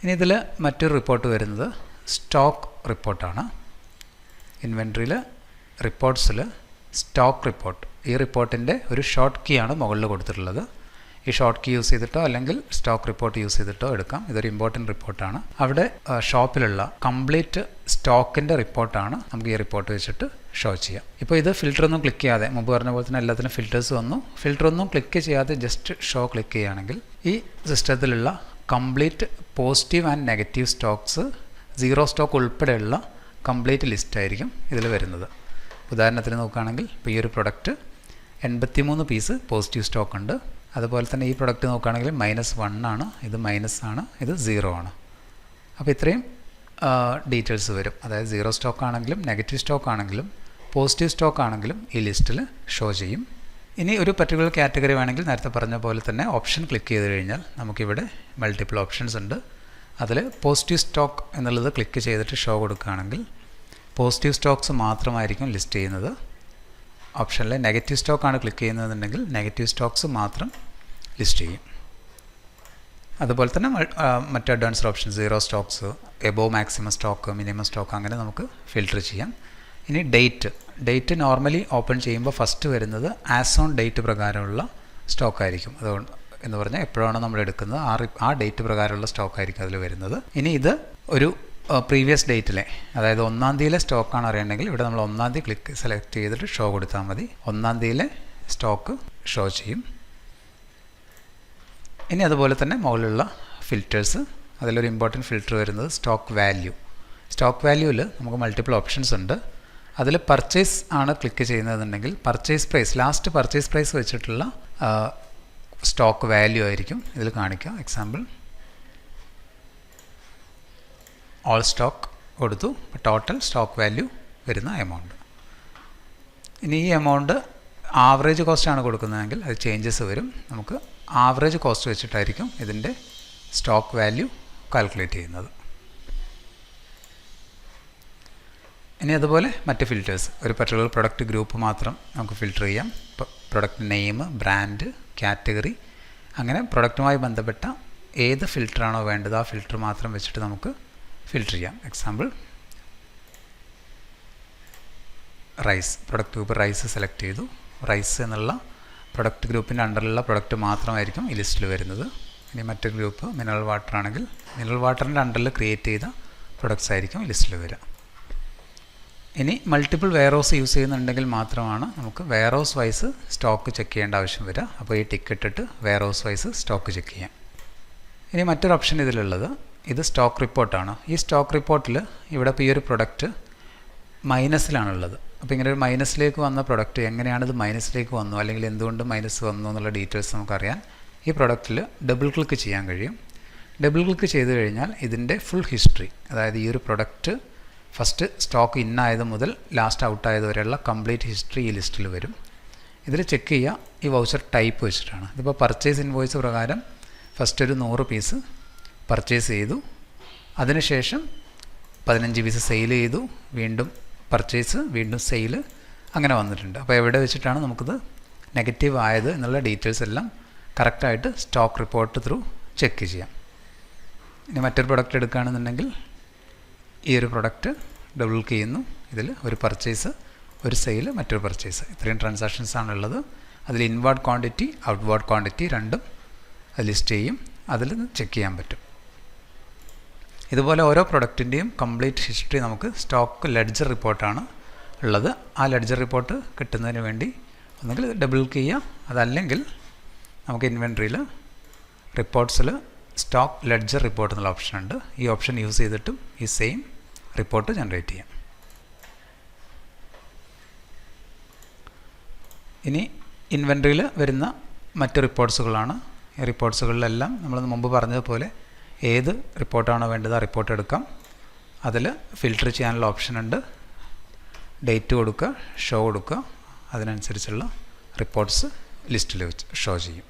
ഇനി ഇതിൽ മറ്റൊരു റിപ്പോർട്ട് വരുന്നത് സ്റ്റോക്ക് റിപ്പോർട്ടാണ്. ഇൻവെൻട്രിയിൽ റിപ്പോർട്ട്സിൽ സ്റ്റോക്ക് റിപ്പോർട്ട്, ഈ റിപ്പോർട്ടിൻ്റെ ഒരു ഷോർട്ട് കീ ആണ് മുകളിൽ കൊടുത്തിട്ടുള്ളത്. ഈ ഷോർട്ട് കീ യൂസ് ചെയ്തിട്ടോ അല്ലെങ്കിൽ സ്റ്റോക്ക് റിപ്പോർട്ട് യൂസ് ചെയ്തിട്ടോ എടുക്കാം. ഇതൊരു ഇമ്പോർട്ടൻറ്റ് റിപ്പോർട്ടാണ്. അവിടെ ഷോപ്പിലുള്ള കംപ്ലീറ്റ് സ്റ്റോക്കിൻ്റെ റിപ്പോർട്ടാണ് നമുക്ക് ഈ റിപ്പോർട്ട് വെച്ചിട്ട് ഷോ ചെയ്യാം. ഇപ്പോൾ ഇത് ഫിൽറ്ററൊന്നും ക്ലിക്ക് ചെയ്യാതെ, മുമ്പ് പറഞ്ഞ പോലെ തന്നെ എല്ലാത്തിനും ഫിൽറ്റേഴ്സ് വന്നു. ഫിൽറ്ററൊന്നും ക്ലിക്ക് ചെയ്യാതെ ജസ്റ്റ് ഷോ ക്ലിക്ക് ചെയ്യുകയാണെങ്കിൽ ഈ സിസ്റ്റത്തിലുള്ള complete positive and negative stocks, zero stock ഉൾപ്പെടെയുള്ള കംപ്ലീറ്റ് ലിസ്റ്റായിരിക്കും ഇതിൽ വരുന്നത്. ഉദാഹരണത്തിന് നോക്കുകയാണെങ്കിൽ ഇപ്പോൾ ഈ ഒരു പ്രൊഡക്റ്റ് 83 പീസ് പോസിറ്റീവ് സ്റ്റോക്ക് ഉണ്ട്. അതുപോലെ തന്നെ ഈ പ്രൊഡക്റ്റ് നോക്കുകയാണെങ്കിൽ -1 ആണ്, ഇത് മൈനസ് ആണ്, ഇത് 0 ആണ്. അപ്പോൾ ഇത്രയും ഡീറ്റെയിൽസ് വരും. അതായത് സീറോ സ്റ്റോക്ക് ആണെങ്കിലും നെഗറ്റീവ് സ്റ്റോക്ക് ആണെങ്കിലും പോസിറ്റീവ് സ്റ്റോക്ക് ആണെങ്കിലും ഈ ലിസ്റ്റിൽ ഷോ ചെയ്യും. ഇനി ഒരു പർട്ടിക്കുലർ കാറ്റഗറി വേണമെങ്കിൽ നേരത്തെ പറഞ്ഞ പോലെ തന്നെ ഓപ്ഷൻ ക്ലിക്ക് ചെയ്ത് കഴിഞ്ഞാൽ നമുക്കിവിടെ മൾട്ടിപ്പിൾ ഓപ്ഷൻസ് ഉണ്ട്. അതിൽ പോസിറ്റീവ് സ്റ്റോക്ക് എന്നുള്ളത് ക്ലിക്ക് ചെയ്തിട്ട് ഷോ കൊടുക്കുകയാണെങ്കിൽ പോസിറ്റീവ് സ്റ്റോക്സ് മാത്രമായിരിക്കും ലിസ്റ്റ് ചെയ്യുന്നത്. ഓപ്ഷനിൽ നെഗറ്റീവ് സ്റ്റോക്കാണ് ക്ലിക്ക് ചെയ്യുന്നതെന്നുണ്ടെങ്കിൽ നെഗറ്റീവ് സ്റ്റോക്സ് മാത്രം ലിസ്റ്റ് ചെയ്യും. അതുപോലെ തന്നെ മറ്റ് advanced option zero stocks, above maximum stock, minimum stock, അങ്ങനെ നമുക്ക് ഫിൽറ്റർ ചെയ്യാം. ഇനി ഡേറ്റ് നോർമലി ഓപ്പൺ ചെയ്യുമ്പോൾ ഫസ്റ്റ് വരുന്നത് ആസ് ഓൺ ഡേറ്റ് പ്രകാരമുള്ള സ്റ്റോക്കായിരിക്കും. അതുകൊണ്ട് എന്ന് പറഞ്ഞാൽ എപ്പോഴാണ് നമ്മൾ എടുക്കുന്നത് ആ ഡേറ്റ് പ്രകാരമുള്ള സ്റ്റോക്കായിരിക്കും അതിൽ വരുന്നത്. ഇനി ഇത് ഒരു പ്രീവിയസ് ഡേറ്റിലെ, അതായത് 1-ാം തീയതിയിലെ സ്റ്റോക്കാണ് അറിയണമെങ്കിൽ ഇവിടെ നമ്മൾ 1-ാം തീയതി സെലക്ട് ചെയ്തിട്ട് ഷോ കൊടുത്താൽ മതി. 1-ാം തീയതിയിലെ സ്റ്റോക്ക് ഷോ ചെയ്യും. ഇനി അതുപോലെ തന്നെ മുകളിലുള്ള ഫിൽറ്റേഴ്സ്, അതിലൊരു ഇമ്പോർട്ടൻറ്റ് ഫിൽറ്റർ വരുന്നത് സ്റ്റോക്ക് വാല്യൂ. സ്റ്റോക്ക് വാല്യൂവിൽ നമുക്ക് മൾട്ടിപ്പിൾ ഓപ്ഷൻസ് ഉണ്ട്. അതിൽ പർച്ചേസ് ആണ് ക്ലിക്ക് ചെയ്യുന്നതെന്നുണ്ടെങ്കിൽ purchase price, last purchase price വെച്ചിട്ടുള്ള സ്റ്റോക്ക് വാല്യൂ ആയിരിക്കും ഇതിൽ കാണിക്കുക. എക്സാമ്പിൾ ഓൾ സ്റ്റോക്ക് കൊടുത്തു, ടോട്ടൽ സ്റ്റോക്ക് വാല്യൂ വരുന്ന എമൗണ്ട്. ഇനി ഈ എമൗണ്ട് ആവറേജ് കോസ്റ്റാണ് കൊടുക്കുന്നതെങ്കിൽ അത് ചേഞ്ചസ് വരും. നമുക്ക് ആവറേജ് കോസ്റ്റ് വെച്ചിട്ടായിരിക്കും ഇതിൻ്റെ സ്റ്റോക്ക് വാല്യൂ കാൽക്കുലേറ്റ് ചെയ്യുന്നത്. ഇനി അതുപോലെ മറ്റ് ഫിൽറ്റേഴ്സ്, ഒരു പർട്ടിക്കുലർ പ്രൊഡക്റ്റ് ഗ്രൂപ്പ് മാത്രം നമുക്ക് ഫിൽറ്റർ ചെയ്യാം. പ്രൊഡക്റ്റ് നെയിം, ബ്രാൻഡ്, കാറ്റഗറി, അങ്ങനെ പ്രൊഡക്റ്റുമായി ബന്ധപ്പെട്ട ഏത് ഫിൽറ്ററാണോ വേണ്ടത് ആ ഫിൽറ്റർ മാത്രം വെച്ചിട്ട് നമുക്ക് ഫിൽറ്റർ ചെയ്യാം. Example rice, product group rice select ചെയ്തു. റൈസ് എന്നുള്ള പ്രൊഡക്റ്റ് ഗ്രൂപ്പിൻ്റെ അണ്ടറിലുള്ള പ്രൊഡക്റ്റ് മാത്രമായിരിക്കും ഈ ലിസ്റ്റിൽ വരുന്നത്. ഇനി മറ്റൊരു ഗ്രൂപ്പ് മിനറൽ വാട്ടർ ആണെങ്കിൽ മിനറൽ വാട്ടറിൻ്റെ അണ്ടറിൽ ക്രിയേറ്റ് ചെയ്ത പ്രൊഡക്ട്സ് ആയിരിക്കും ഈ ലിസ്റ്റിൽ വരിക. ഇനി മൾട്ടിപ്പിൾ വെയർഹൗസ് യൂസ് ചെയ്യുന്നുണ്ടെങ്കിൽ മാത്രമാണ് നമുക്ക് വെയർഹൗസ് വൈസ് സ്റ്റോക്ക് ചെക്ക് ചെയ്യേണ്ട ആവശ്യം വരിക. അപ്പോൾ ഈ ടിക്ക് ഇട്ടിട്ട് വെയർഹൗസ് വൈസ് സ്റ്റോക്ക് ചെക്ക് ചെയ്യാം. ഇനി മറ്റൊരു ഓപ്ഷൻ ഇതിലുള്ളത് ഇത് സ്റ്റോക്ക് റിപ്പോർട്ടാണ്. ഈ സ്റ്റോക്ക് റിപ്പോർട്ടിൽ ഇവിടെ ഇപ്പോൾ ഈ ഒരു പ്രൊഡക്റ്റ് മൈനസിലാണുള്ളത്. അപ്പോൾ ഇങ്ങനെ ഒരു മൈനസിലേക്ക് വന്ന പ്രൊഡക്റ്റ് എങ്ങനെയാണിത് മൈനസിലേക്ക് വന്നു, അല്ലെങ്കിൽ എന്തുകൊണ്ട് മൈനസ് വന്നു എന്നുള്ള ഡീറ്റെയിൽസ് നമുക്കറിയാൻ ഈ പ്രൊഡക്റ്റിൽ ഡബിൾ ക്ലിക്ക് ചെയ്യാൻ കഴിയും. ഡബിൾ ക്ലിക്ക് ചെയ്ത് കഴിഞ്ഞാൽ ഇതിൻ്റെ ഫുൾ ഹിസ്റ്ററി, അതായത് ഈ ഒരു പ്രൊഡക്റ്റ് ഫസ്റ്റ് സ്റ്റോക്ക് ഇന്നായത് മുതൽ ലാസ്റ്റ് ഔട്ടായത് വരെയുള്ള കംപ്ലീറ്റ് ഹിസ്റ്ററി ഈ ലിസ്റ്റിൽ വരും. ഇതിൽ ചെക്ക് ചെയ്യുക ഈ വൗച്ചർ ടൈപ്പ് വെച്ചിട്ടാണ്. ഇതിപ്പോൾ പർച്ചേസ് ഇൻവോയ്സ് പ്രകാരം ഫസ്റ്റ് ഒരു 100 പീസ് പർച്ചേസ് ചെയ്തു, അതിനുശേഷം 15 പീസ് സെയിൽ ചെയ്തു, വീണ്ടും പർച്ചേസ്, വീണ്ടും സെയിൽ, അങ്ങനെ വന്നിട്ടുണ്ട്. അപ്പോൾ എവിടെ വെച്ചിട്ടാണ് നമുക്കിത് നെഗറ്റീവ് ആയത് എന്നുള്ള ഡീറ്റെയിൽസ് എല്ലാം കറക്റ്റായിട്ട് സ്റ്റോക്ക് റിപ്പോർട്ട് ത്രൂ ചെക്ക് ചെയ്യാം. ഇനി മറ്റൊരു പ്രൊഡക്റ്റ് എടുക്കുകയാണെന്നുണ്ടെങ്കിൽ ഈ ഒരു പ്രൊഡക്റ്റ് ഡബിൾ ക്ലിക്ക് ചെയ്യുന്നു. ഇതിൽ ഒരു പർച്ചേസ്, ഒരു സെയിൽ, മറ്റൊരു പർച്ചേസ്, ഇത്രയും ട്രാൻസാക്ഷൻസ് ആണുള്ളത്. അതിൽ ഇൻവേർഡ് ക്വാണ്ടിറ്റി, ഔട്ട്വേർഡ് ക്വാണ്ടിറ്റി രണ്ടും അത് ലിസ്റ്റ് ചെയ്യും. അതിൽ ചെക്ക് ചെയ്യാൻ പറ്റും. ഇതുപോലെ ഓരോ പ്രൊഡക്റ്റിൻ്റെയും കംപ്ലീറ്റ് ഹിസ്റ്ററി നമുക്ക് സ്റ്റോക്ക് ലെഡ്ജർ റിപ്പോർട്ടാണ് ഉള്ളത്. ആ ലെഡ്ജർ റിപ്പോർട്ട് കിട്ടുന്നതിന് വേണ്ടി ഒന്നുകിൽ ഡബിൾ ക്ലിക്ക് ചെയ്യാം, അതല്ലെങ്കിൽ നമുക്ക് ഇൻവെൻട്രിയിൽ റിപ്പോർട്ട്സിൽ സ്റ്റോക്ക് ലെഡ്ജർ റിപ്പോർട്ട് എന്നുള്ള ഓപ്ഷൻ ഉണ്ട്. ഈ ഓപ്ഷൻ യൂസ് ചെയ്തിട്ടും ഈ സെയിം റിപ്പോർട്ട് ജനറേറ്റ് ചെയ്യാം. ഇനി ഇൻവെൻട്രിയിൽ വരുന്ന മറ്റ് റിപ്പോർട്ട്സുകളാണ്. ഈ റിപ്പോർട്ട്സുകളിലെല്ലാം നമ്മൾ മുമ്പ് പറഞ്ഞതുപോലെ ഏത് റിപ്പോർട്ടാണോ വേണ്ടത് ആ റിപ്പോർട്ട് എടുക്കാം. അതിൽ ഫിൽറ്റർ ചെയ്യാനുള്ള ഓപ്ഷൻ ഉണ്ട്. ഡേറ്റ് കൊടുക്കുക, ഷോ കൊടുക്കുക, അതിനനുസരിച്ചുള്ള റിപ്പോർട്ട്സ് ലിസ്റ്റിൽ വെച്ച് ഷോ ചെയ്യും.